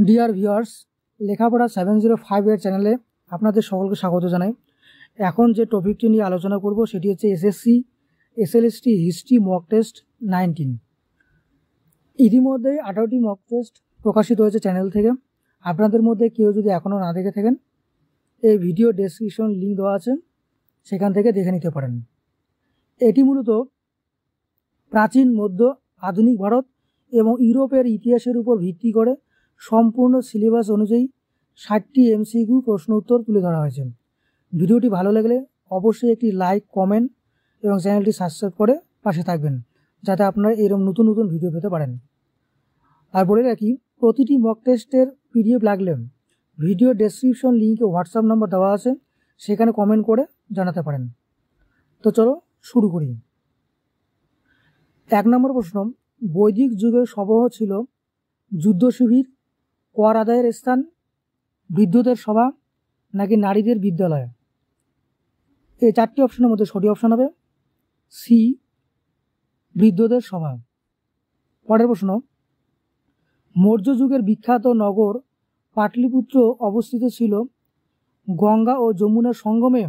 Dear viewers, লেখাপড়া 705 এর চ্যানেলে আপনাদের সকলকে স্বাগত জানাই। এখন যে টপিকটি নিয়ে আলোচনা করব সেটি হচ্ছে SSC SLST history mock test 19। ইতিমধ্যে 18টি মক টেস্ট প্রকাশিত হয়েছে চ্যানেল থেকে। আপনাদের মধ্যে কেউ যদি এখনও না দেখে থাকেন, এই ভিডিও ডেসক্রিপশন লিঙ্ক দেওয়া আছে, সেখান থেকে দেখে নিতে পারেন। এটি মূলত প্রাচীন, মধ্য, আধুনিক ভারত এবং ইউরোপের ইতিহাসের উপর ভিত্তি করে সম্পূর্ণ সিলেবাস অনুযায়ী 60টি এমসিকিউ প্রশ্ন উত্তর তুলে ধরা হয়েছে। ভিডিওটি ভালো লাগলে অবশ্যই একটি লাইক, কমেন্ট এবং চ্যানেলটি সাবস্ক্রাইব করে পাশে থাকবেন, যাতে আপনারা এরকম নতুন নতুন ভিডিও পেতে পারেন। আর বলে রাখি, প্রতিটি মক টেস্টের পিডিএফ লাগলে ভিডিও ডেসক্রিপশন লিঙ্কে হোয়াটসঅ্যাপ নাম্বার দেওয়া আছে, সেখানে কমেন্ট করে জানাতে পারেন। তো চলো শুরু করি। 1 নম্বর প্রশ্ন, বৈদিক যুগের সভা ছিল যুদ্ধ শিবির, কর আদায়ের স্থান, বৃদ্ধদের সভা নাকি নারীদের বিদ্যালয়? এই 4টি অপশনের মধ্যে সঠিক অপশন হবে সি, বৃদ্ধদের সভা। পরের প্রশ্ন, মৌর্য যুগের বিখ্যাত নগর পাটলিপুত্র অবস্থিত ছিল গঙ্গা ও যমুনার সঙ্গমে,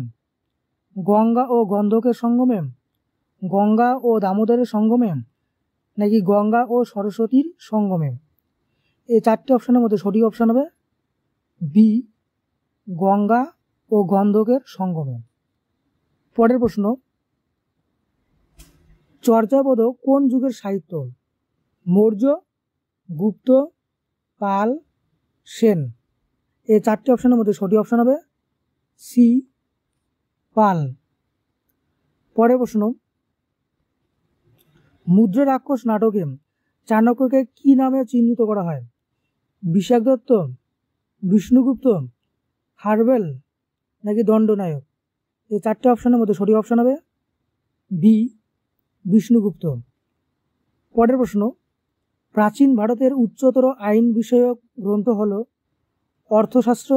গঙ্গা ও গন্ধকের সঙ্গমে, গঙ্গা ও দামোদরের সঙ্গমে নাকি গঙ্গা ও সরস্বতীর সঙ্গমে? এই 4টি অপশনের মধ্যে সঠিক অপশন হবে বি, গঙ্গা ও গন্ধকের সঙ্গমে। পরের প্রশ্ন, চর্যাপদ কোন যুগের সাহিত্য? মৌর্য, গুপ্ত, পাল, সেন? এই 4টি অপশনের মধ্যে সঠিক অপশন হবে সি, পাল। পরের প্রশ্ন, মুদ্রা রাক্ষস নাটকে চাণক্যকে কি নামে চিহ্নিত করা হয়? বিশাখ দত্ত, বিষ্ণুগুপ্ত, হারবেল নাকি দণ্ডনায়ক? এই 4টি অপশনের মধ্যে সঠিক অপশন হবে বি, বিষ্ণুগুপ্ত। পরের প্রশ্ন, প্রাচীন ভারতের উচ্চতর আইন বিষয়ক গ্রন্থ হল অর্থশাস্ত্র,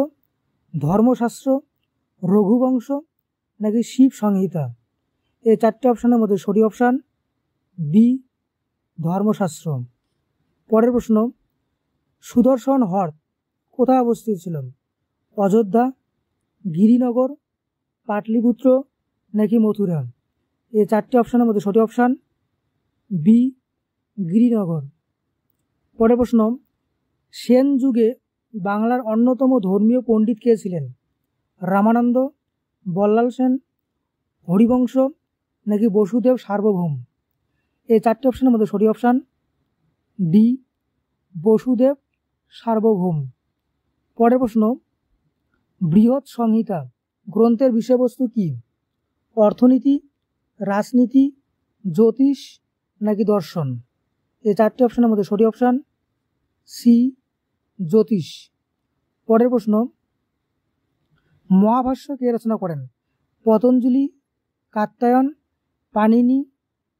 ধর্মশাস্ত্র, রঘুবংশ নাকি শিব সংহিতা? এই 4টি অপশনের মধ্যে সঠিক অপশন বি, ধর্মশাস্ত্র। পরের প্রশ্ন, সুদর্শন হ্রদ কোথায় অবস্থিত ছিল? অযোধ্যা, গিরিনগর, পাটলিপুত্র নাকি মথুরা? এই 4টি অপশনের মধ্যে সঠিক অপশন বি, গিরিনগর। পরের প্রশ্ন, সেন যুগে বাংলার অন্যতম ধর্মীয় পণ্ডিত কে ছিলেন? রামানন্দ, বল্লাল সেন, হরিবংশ নাকি বসুদেব সার্বভৌম? এই 4টি অপশনের মধ্যে সঠিক অপশন ডি, বসুদেব সার্বভৌম। পরের প্রশ্ন, বৃহৎ সংহিতা গ্রন্থের বিষয়বস্তু কি? অর্থনীতি, রাজনীতি, জ্যোতিষ নাকি দর্শন? এই 4টি অপশনের মধ্যে সঠিক অপশন সি, জ্যোতিষ। পরের প্রশ্ন, মহাভাষ্য কে রচনা করেন? পতঞ্জলি, কাত্যায়ন, পাণিনি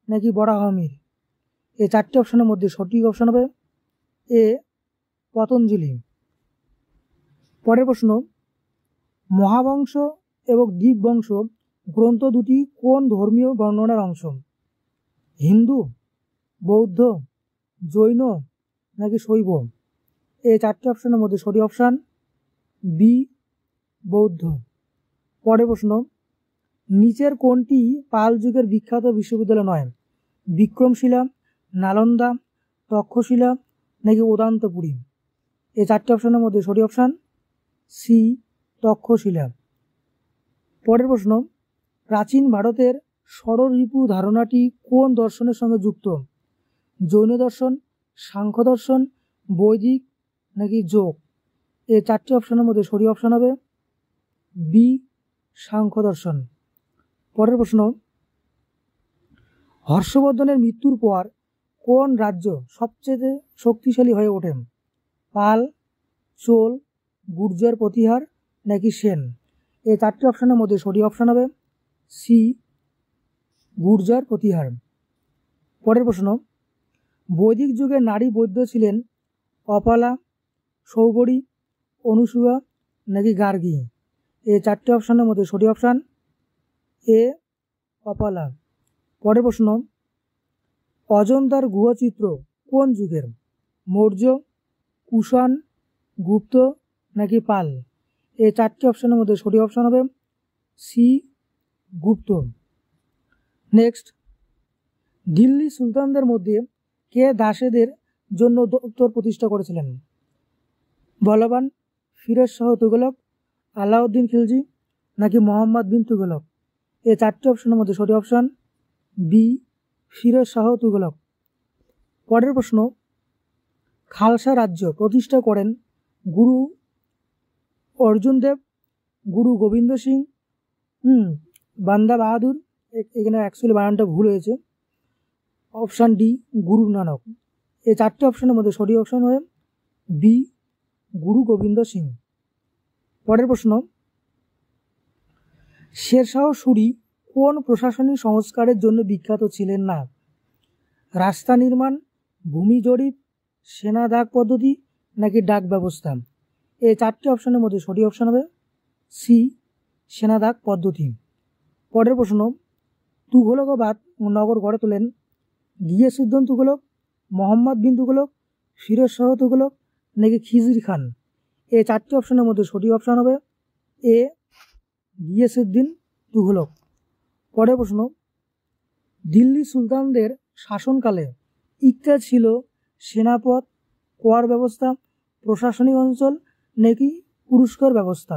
নাকি বরাহমির? এই 4টি অপশনের মধ্যে সঠিক অপশন হবে এ, পতঞ্জলি। পরের প্রশ্ন, মহাবংশ এবং দীপবংশ গ্রন্থ দুটি কোন ধর্মীয় বর্ণনার অংশ? হিন্দু, বৌদ্ধ, জৈন নাকি শৈব? এই 4টি অপশনের মধ্যে সঠিক অপশন বি, বৌদ্ধ। পরের প্রশ্ন, নিচের কোনটি পাল যুগের বিখ্যাত বিশ্ববিদ্যালয় নয়? বিক্রমশিলা, নালন্দা, তক্ষশিলা নাকি উদান্তপুরী? এই 4টি অপশনের মধ্যে সঠিক অপশন সি, তক্ষশিলা। পরের প্রশ্ন, প্রাচীন ভারতের ষড়রিপু ধারণাটি কোন দর্শনের সঙ্গে যুক্ত? জৈন দর্শন, সাংখ্য দর্শন, বৈদিক নাকি যোগ? এই 4টি অপশনের মধ্যে সঠিক অপশন হবে বি, সাংখ্য দর্শন। পরের প্রশ্ন, হর্ষবর্ধনের মৃত্যুর পর কোন রাজ্য সবচেয়ে শক্তিশালী হয়ে ওঠে? পাল, চোল, গুর্জর প্রতিহার নাকি সেন? এই 4টি অপশনের মধ্যে সঠিক অপশন হবে সি, গুর্জর প্রতিহার। পরের প্রশ্ন, বৈদিক যুগে নারী বৈদ্য ছিলেন অপালা, সৌবরী, অনুসূয়া নাকি গার্গী? এই 4টি অপশনের মধ্যে সঠিক অপশন এ, অপালা। পরের প্রশ্ন, অজন্তার গুহচিত্র কোন যুগের? মৌর্য, কুষাণ, গুপ্ত নাকি পাল? এই চারটি অপশনের মধ্যে সঠিক অপশন হবে সি গুপ্ত। নেক্সট, দিল্লি সুলতানদের মধ্যে কে দাসেদের জন্য দপ্তর প্রতিষ্ঠা করেছিলেন? বলবান, ফিরোজ শাহ তুগলক, আলাউদ্দিন খিলজি নাকি মোহাম্মদ বিন তুগলক? এই চারটি অপশনের মধ্যে সঠিক অপশন বি ফিরোজ শাহ তুগলক। পরের প্রশ্ন, খালসা রাজ্য প্রতিষ্ঠা করেন গুরু অর্জুন দেব, গুরু গোবিন্দ সিং, বান্দা বাহাদুর, এখানে অ্যাকচুয়ালি বানানটা ভুল হয়েছে, অপশান ডি গুরু নানক। এই চারটি অপশনের মধ্যে সঠিক অপশন হবে বি গুরু গোবিন্দ সিং। পরের প্রশ্ন, শেরশাহ সুরি কোন প্রশাসনিক সংস্কারের জন্য বিখ্যাত ছিলেন না? রাস্তা নির্মাণ, ভূমি জরিপ, সেনা দাগ পদ্ধতি নাকি ডাক ব্যবস্থা? এই চারটি অপশনের মধ্যে সঠিক অপশন হবে সি সেনা দাগ পদ্ধতি। পরের প্রশ্ন, তুঘলকাবাদ নগর গড়ে তোলেন গিয়াসউদ্দিন তুঘলক, মোহাম্মদ বিন তুঘলক, ফিরোজ শাহ তুঘলক নাকি খিজির খান? এই চারটি অপশনের মধ্যে সঠিক অপশন হবে এ গিয়াসউদ্দিন তুঘলক। পরের প্রশ্ন, দিল্লি সুলতানদের শাসনকালে ইকতা ছিল সেনাপদ, কর ব্যবস্থা, প্রশাসনিক অঞ্চল নাকি পুরস্কার ব্যবস্থা?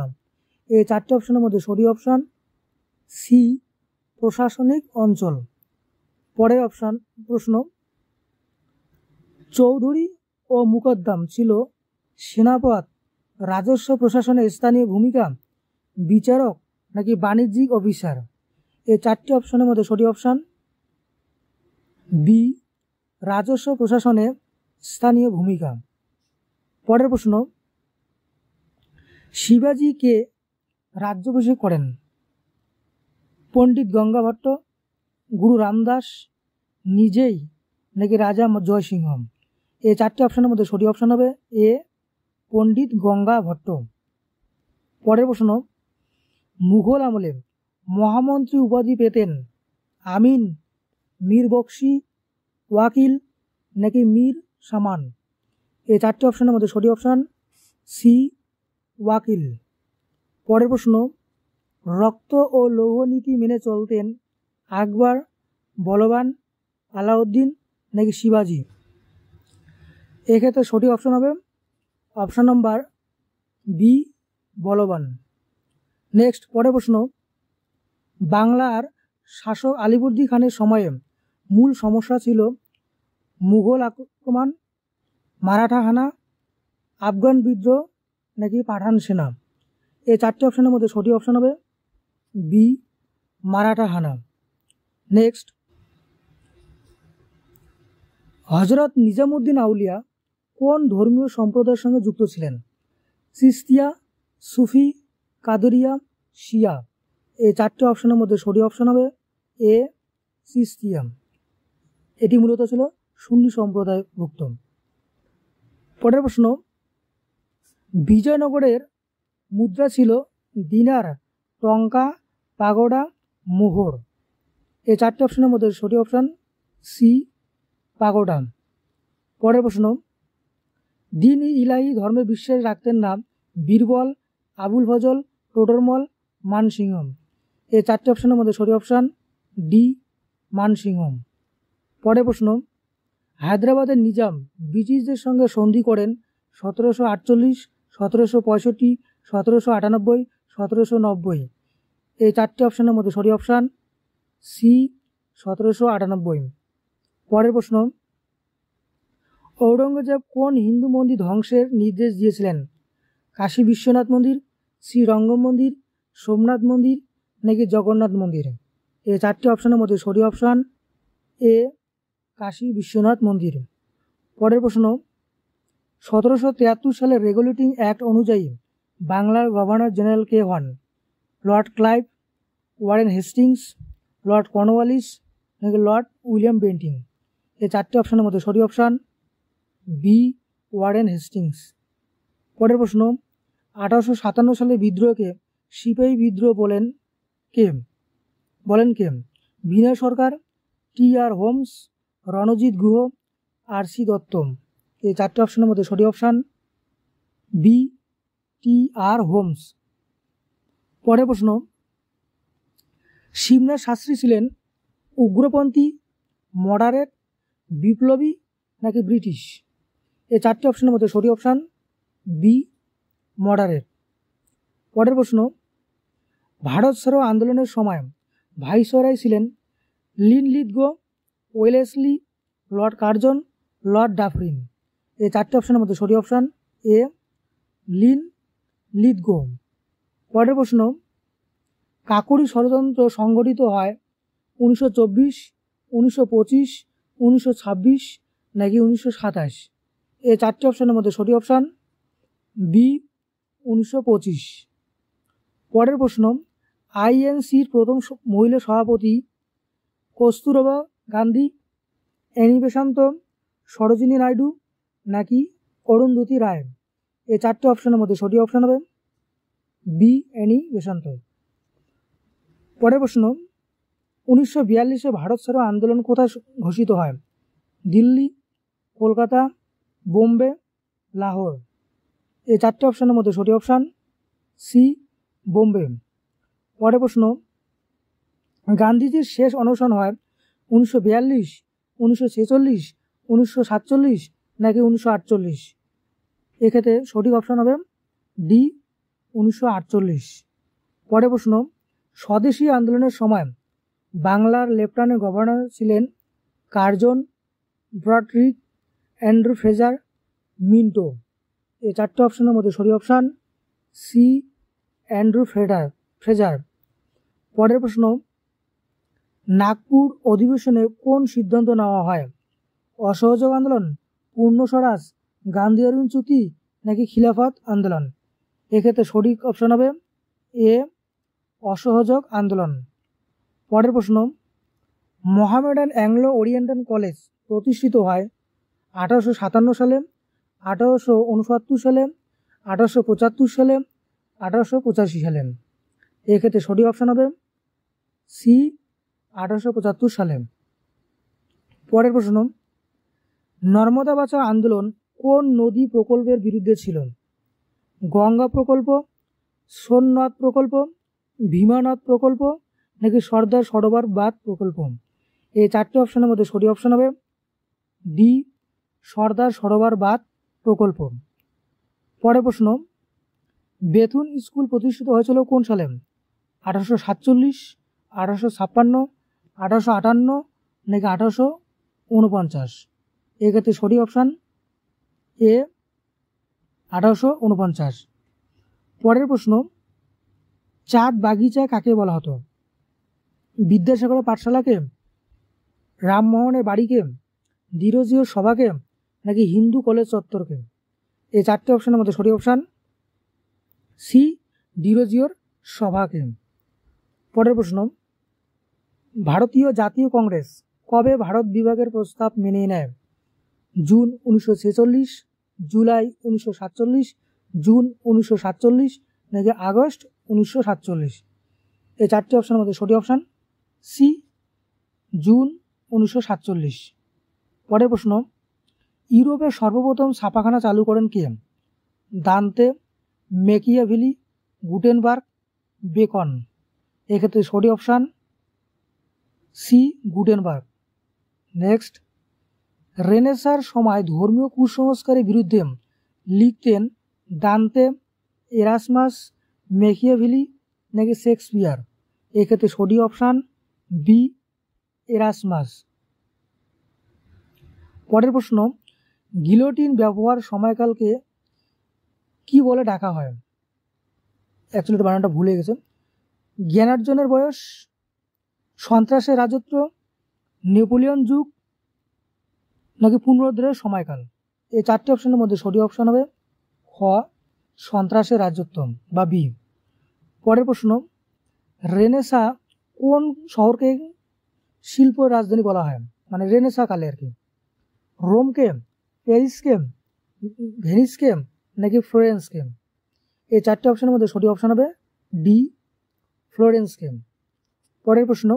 এই চারটি অপশনের মধ্যে সঠিক অপশন সি প্রশাসনিক অঞ্চল। পরের প্রশ্ন, চৌধুরী ও মুকদ্দম ছিল সেনাপদ, রাজস্ব প্রশাসনের স্থানীয় ভূমিকা, বিচারক নাকি বাণিজ্যিক অফিসার? এই চারটি অপশনের মধ্যে সঠিক অপশন বি রাজস্ব প্রশাসনে স্থানীয় ভূমিকা। পরের প্রশ্ন, শিবাজি কে রাজ্যাভিষেক করেন? পণ্ডিত গঙ্গা ভট্ট, গুরু রামদাস নিজেই নাকি রাজা জয়সিংহ? এই চারটি অপশনের মধ্যে সঠিক অপশন হবে এ পণ্ডিত গঙ্গা ভট্ট। পরের প্রশ্ন, মুঘল আমলে মহামন্ত্রী উপাধি পেতেন আমিন, মীর বক্সি, ওয়াকিল নাকি মীর সামান? এই চারটি অপশনের মধ্যে সঠিক অপশন সি ওয়াকিল। পরের প্রশ্ন, রক্ত ও লৌহ নীতি মেনে চলতেন আকবর, বলবান, আলাউদ্দিন নাকি শিবাজি? এক্ষেত্রে সঠিক অপশন হবে অপশন নাম্বার বি বলবান। নেক্সট, পরের প্রশ্ন, বাংলার শাসক আলিবর্দী খানের সময়ে মূল সমস্যা ছিল মুঘল আক্রমণ, মারাঠা হানা, আফগান বিদ্রোহ নাকি পাঠান সেনা? এই চারটি অপশনের মধ্যে সঠিক অপশন হবে বি মারাঠা হানা। নেক্সট, হজরত নিজামুদ্দিন আউলিয়া কোন ধর্মীয় সম্প্রদায়ের সঙ্গে যুক্ত ছিলেন? চিস্তিয়া, সুফি, কাদরিয়া, শিয়া? এই চারটি অপশনের মধ্যে সঠিক অপশন হবে এ চিস্তিয়া। এটি মূলত ছিল সুন্নি সম্প্রদায়ভুক্ত। পরের প্রশ্ন, বিজয়নগরের মুদ্রা ছিল দিনার, টঙ্কা, পাগোডা, মোহর? এই চারটি অপশনের মধ্যে সঠিক অপশন সি পাগোডা। পরের প্রশ্ন, দিন ইলাহি ধর্মে বিশ্বাস রাখতেন না বীরবল, আবুল ফজল, টোডরমল, মানসিংহ? এই চারটি অপশনের মধ্যে সঠিক অপশন ডি মানসিংহ। পরের প্রশ্ন, হায়দ্রাবাদের নিজাম ব্রিটিশদের সঙ্গে সন্ধি করেন 1748, 1765, 1798, 1790? এই চারটি অপশনের মধ্যে সঠিক অপশান সি 1798। পরের প্রশ্ন, ঔরঙ্গজেব কোন হিন্দু মন্দির ধ্বংসের নির্দেশ দিয়েছিলেন? কাশী বিশ্বনাথ মন্দির, শ্রীরঙ্গম মন্দির, সোমনাথ মন্দির নাকি জগন্নাথ মন্দির? এই চারটি অপশনের মধ্যে সঠিক অপশান এ কাশী বিশ্বনাথ মন্দির। পরের প্রশ্ন, 1773 সালের রেগুলেটিং অ্যাক্ট অনুযায়ী বাংলার গভর্নর জেনারেল কে হন? Lord Clive, Warren Hastings, Lord Cornwallis নাকি লর্ড উইলিয়াম বেন্টিং? এই চারটি অপশনের মধ্যে সঠিক অপশান বি ওয়ারেন হেস্টিংস। পরের প্রশ্ন, 1857 সালের বিদ্রোহকে সিপাহী বিদ্রোহ বলেন কে? বিনয় সরকার, টি আর হোমস, রণজিৎ গুহ, আর সি দত্ত? এই চারটি অপশনের মধ্যে সঠিক অপশান বি টি আর হোমস। পরের প্রশ্ন, শিবনাথ শাস্ত্রী ছিলেন উগ্রপন্থী, মডারেট, বিপ্লবী নাকি ব্রিটিশ? এই চারটি অপশনের মধ্যে সঠিক অপশান বি মডারেট। পরের প্রশ্ন, ভারত ছাড়ো আন্দোলনের সময় ভাইসরয় ছিলেন Linlithgow, Wellesley, Lord Curzon, Lord Dufferin. এই চারটি অপশনের মধ্যে সঠিক অপশান এ লিনলিথগো। পরের প্রশ্ন, কাকোরি ষড়যন্ত্র সংগঠিত হয় 1924, 1925, 1926 নাকি 1927? এই চারটি অপশনের মধ্যে সঠিক অপশান বি 1925। পরের প্রশ্ন, আইএনসির প্রথম মহিলা সভাপতি কস্তুরবা গান্ধী, অ্যানি বেসান্ত, সরোজিনী নাইডু নাকি অরুন্ধতী রায়? এই চারটি অপশনের মধ্যে সঠিক অপশান হবে বি অ্যানি বেসান্ত। পরের প্রশ্ন, 1942-এ ভারত ছাড়ো আন্দোলন কোথায় ঘোষিত হয়? দিল্লি, কলকাতা, বোম্বে, লাহোর। এই চারটি অপশনের মধ্যে সঠিক অপশান সি বোম্বে। পরের প্রশ্ন, গান্ধীজির শেষ অনশন হয় 1942, 1946, 1947 নাকি 1948? এক্ষেত্রে সঠিক অপশান হবে ডি 1948। পরের প্রশ্ন, স্বদেশী আন্দোলনের সময় বাংলার লেফটেন্যান্ট গভর্নর ছিলেন কার্জন, ব্রডরিক, অ্যান্ড্রু ফ্রেজার, মিন্টো। এই চারটি অপশনের মধ্যে সঠিক অপশান সি অ্যান্ড্রু ফ্রেজার। পরের প্রশ্ন, নাগপুর অধিবেশনে কোন সিদ্ধান্ত নেওয়া হয়? অসহযোগ আন্দোলন, পূর্ণ স্বরাজ, গান্ধী অরবিন্দ চুক্তি নাকি খিলাফত আন্দোলন? এক্ষেত্রে সঠিক অপশান হবে এ অসহযোগ আন্দোলন। পরের প্রশ্ন, মোহামেডান অ্যাংলো ওরিয়েন্টাল কলেজ প্রতিষ্ঠিত হয় 1857 সালে, 1869 সালে, 1875 সালে, 1885 সালে? এক্ষেত্রে সঠিক অপশান হবে সি 1875 সালে। পরের প্রশ্ন, নর্মদা বাঁচাও আন্দোলন কোন নদী প্রকল্পের বিরুদ্ধে ছিল? গঙ্গা প্রকল্প, সোমনাথ প্রকল্প, ভীমানাথ প্রকল্প নাকি সর্দার সরোবর বাঁধ প্রকল্প? এই চারটি অপশনের মধ্যে সঠিক অপশন হবে ডি সর্দার সরোবর বাঁধ প্রকল্প। পরের প্রশ্ন, বেথুন স্কুল প্রতিষ্ঠিত হয়েছিল কোন সালে? 1847, 1856, 1858 নাকি 1849? এক্ষেত্রে সঠিক অপশান এ 1849। পরের প্রশ্ন, চাঁদ বাগিচা কাকে বলা হতো? বিদ্যাসাগরের পাঠশালাকে, রামমোহনের বাড়িকে, ডিরোজিওর সভাকে নাকি হিন্দু কলেজ চত্বরকে? এই চারটি অপশনের মধ্যে সঠিক অপশান সি ডিরোজিওর সভাকে। পরের প্রশ্ন, ভারতীয় জাতীয় কংগ্রেস কবে ভারত বিভাগের প্রস্তাব মেনে নেয়? জুন 1946, জুলাই 1947, জুন 1947 নাকি আগস্ট 1947? এই চারটি অপশনের মধ্যে সঠিক অপশান সি জুন 1947। পরের প্রশ্ন, ইউরোপের সর্বপ্রথম ছাপাখানা চালু করেন কে? Dante, Machiavelli, Gutenberg, Bacon? এক্ষেত্রে সঠিক অপশান সি গুটেনবার্গ। নেক্সট, রেনেসার সময় ধর্মীয় কুসংস্কারের বিরুদ্ধে লিখতেন দান্তে, এরাসমাস, মেকিয়াভেলি নাকি শেক্সপিয়ার? এক্ষেত্রে সঠিক অপশান বি এরাসমাস। পরের প্রশ্ন, গিলোটিন ব্যবহার সময়কালকে কি বলে ডাকা হয়? অ্যাকচুয়ালি এটা বানানটা ভুলে গেছে। জ্ঞানার্জনের বয়স, সন্ত্রাসের রাজত্ব, নেপোলিয়ন যুগ নাকি পুনরুদ্ধারের সময়কাল? এই চারটি অপশনের মধ্যে সঠিক অপশন হবে খ সন্ত্রাসের রাজত্ব বা বি। পরের প্রশ্ন, রেনেসা কোন শহরকে শিল্প রাজধানী বলা হয়? মানে রেনেসা কালে আর কি। রোমকে, প্যারিসকে, ভেনিসকে নাকি ফ্লোরেন্সকে? এই চারটি অপশনের মধ্যে সঠিক অপশন হবে ডি ফ্লোরেন্সকে। পরের প্রশ্ন,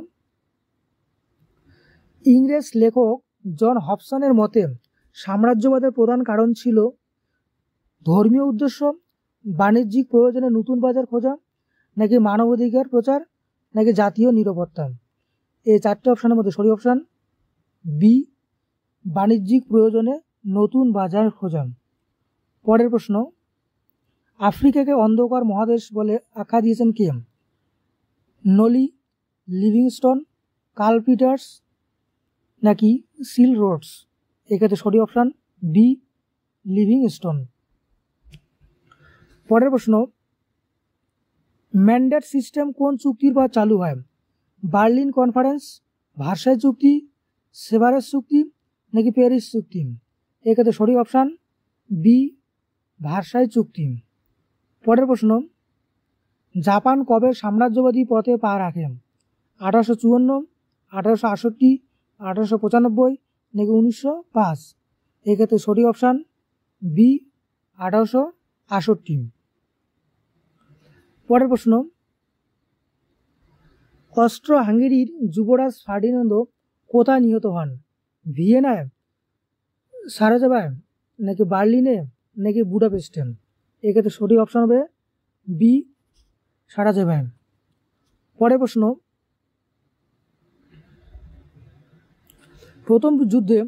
ইংরেজ লেখক জন হবসনের মতে সাম্রাজ্যবাদের প্রধান কারণ ছিল ধর্মীয় উদ্দেশ্য, বাণিজ্যিক প্রয়োজনে নতুন বাজার খোঁজা, নাকি মানবাধিকার প্রচার, নাকি জাতীয় নিরাপত্তা। এই চারটে অপশানের মধ্যে সঠিক অপশান বি, বাণিজ্যিক প্রয়োজনে নতুন বাজার খোঁজা। পরের প্রশ্ন, আফ্রিকাকে অন্ধকার মহাদেশ বলে আখ্যা দিয়েছেন কে? নলি, লিভিংস্টন, কার্ল পিটার্স, নাকি সিল রোডস। এক্ষেত্রে সঠিক অপশান বি, লিভিংস্টন। পরের প্রশ্ন, ম্যান্ডেট সিস্টেম কোন চুক্তির পর চালু হয়? বার্লিন কনফারেন্স, ভার্সাই চুক্তি, সেভারেস চুক্তি, নাকি প্যারিস চুক্তি। এক্ষেত্রে সঠিক অপশান বি, ভার্সাই চুক্তি। পরের প্রশ্ন, জাপান কবে সাম্রাজ্যবাদী পথে পা রাখে? 1854, 1868, 1895, নাকি 1905। এক্ষেত্রে সঠিক অপশান বি, 1868। পরের প্রশ্ন, অস্ট্রো হাঙ্গেরির যুবরাজ ফার্ডিনান্দ কোথায় নিহত হন? ভিয়েনায়, সারাজেভায়, নাকি বার্লিনে, নাকি বুডাপেস্টে। এক্ষেত্রে সঠিক অপশান হবে বি, সারাজেভায়। পরের প্রশ্ন, প্রথম যুদ্ধে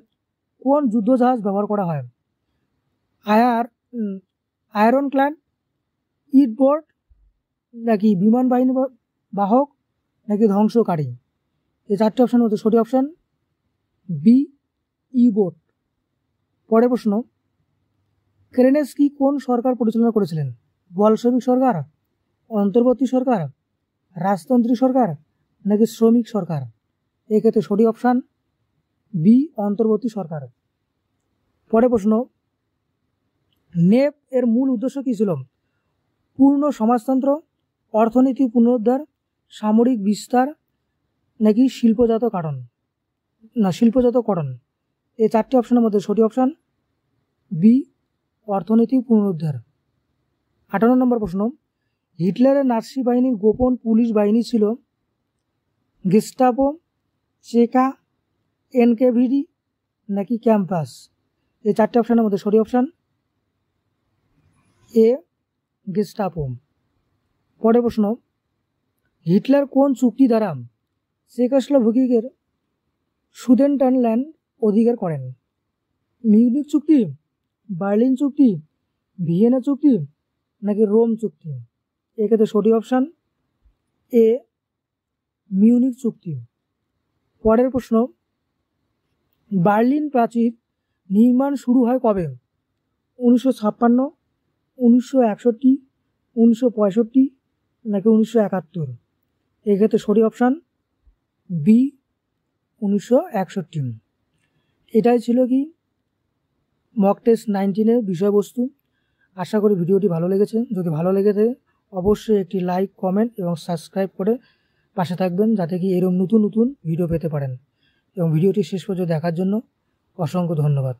কোন যুদ্ধজাহাজ ব্যবহার করা হয়? আয়রন ক্ল্যাড, ইটবোর্ড, নাকি বিমান বাহিনী বাহক, নাকি ধ্বংসকারী। এই চারটি অপশানের মধ্যে সঠিক অপশান বি, ইবোট। পরের প্রশ্ন, কেরেনেস্কি কোন সরকার পরিচালনা করেছিলেন? বলশভিক সরকার, অন্তর্বর্তী সরকার, রাজতন্ত্রী সরকার, নাকি শ্রমিক সরকার। এক্ষেত্রে সঠিক অপশান বি, অন্তর্বর্তী সরকার। পরের প্রশ্ন, নেপ এর মূল উদ্দেশ্য কী ছিল? পূর্ণ সমাজতন্ত্র, অর্থনীতি পুনরুদ্ধার, সামরিক বিস্তার, নাকি শিল্পজাতকরণ। এই চারটি অপশানের মধ্যে সঠিক অপশান বি, অর্থনীতি পুনরুদ্ধার। 58 নম্বর প্রশ্ন, হিটলারের নাৎসি বাহিনীর গোপন পুলিশ বাহিনী ছিল গেস্টাপো, চেকা, এনকেভিডি, নাকি ক্যাম্পাস। এই চারটি অপশানের মধ্যে সঠিক অপশান এ, গেস্টাপো। পরের প্রশ্ন, হিটলার কোন চুক্তি দ্বারা চেকোস্লোভাকিয়ার সুদেনটানল্যান্ড অধিকার করেন? মিউনিখ চুক্তি, বার্লিন চুক্তি, ভিয়েনা চুক্তি, নাকি রোম চুক্তি। এক্ষেত্রে সঠিক অপশান এ, মিউনিখ চুক্তি। পরের প্রশ্ন, বার্লিন প্রাচীর নির্মাণ শুরু হয় কবে? 1956, 1961, 1965, নাকি 1971। এক্ষেত্রে সঠিক অপশান বি, 1961। এটাই ছিল কি মক টেস্ট 19 বিষয়বস্তু। আশা করি ভিডিওটি ভালো লেগেছে। যদি ভালো লেগে থাকে অবশ্যই একটি লাইক, কমেন্ট এবং সাবস্ক্রাইব করে পাশে থাকবেন, যাতে কি এরকম নতুন নতুন ভিডিও পেতে পারেন। এবং ভিডিওটি শেষ পর্যন্ত দেখার জন্য অসংখ্য ধন্যবাদ।